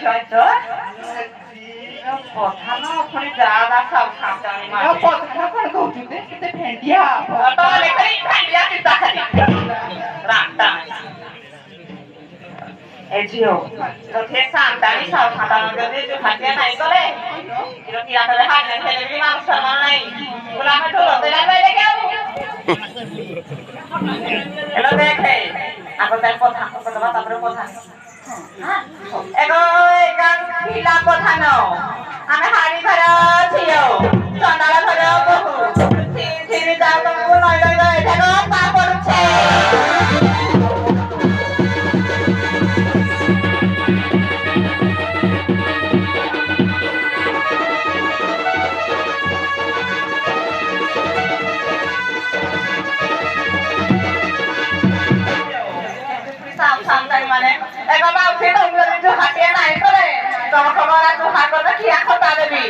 তো কথা না পুଣି ଯାହା ସବୁ ଖାଉଛନ୍ତି ମା କଥା କଣ କହୁଛନ୍ତି କେତେ ଭେଣ୍ଡିଆ ତ ଲେଖି ଭେଣ୍ଡିଆ ଚିତା ଖାଲି ରାତା ଏ ଝିଅ ତ ସେ ସାନ୍ତାଣି ସବୁ ଖାତାନ ଯଦି ଯୋଉ ଖାଦ୍ୟ ନାହିଁ କଲେ ଇର କିଆ କଲେ ହାଲେ ହେଲେ ବି ମାଂସ ନାହିଁ ବୋଲା ଆମେ ଠୋର ଦେଲା ବେଳେ କେଉ ଏlo ଦେଖେ ଆଗ ତାର କଥା କଥା ତାପରେ କଥା এগো এগান পিলা প্রধান আমি হাড়ি ঘর ছিও চন্দাল ঘর বহু ছিড়ি যাও তোমাকে নই নই নই দেখো পা পড়ছে মানে এগো মাউসি তোমরা যে হাটিয়ে নাই করে তোর খবর আছে হাগতে খিয়া খটা দেবি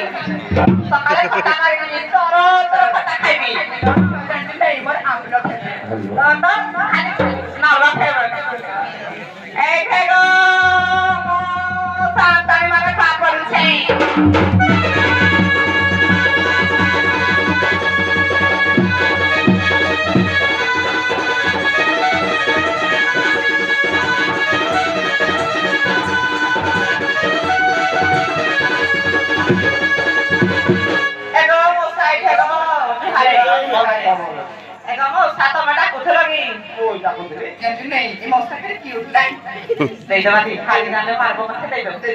সকালে খটা মারিবি তোর তোর খটা খাইবি এই মোর আমলো খাইবি নাওলা খাইবি এই খাইগো সাতাই মানে পা পড়ছে এগো সাত মাটা কোথায় লাগি ওই যা কোথায় কেন নেই এই মস্তা করে কি উঠলাই দেই দেবা দি খালি গালে মারবো কথা দেই দেই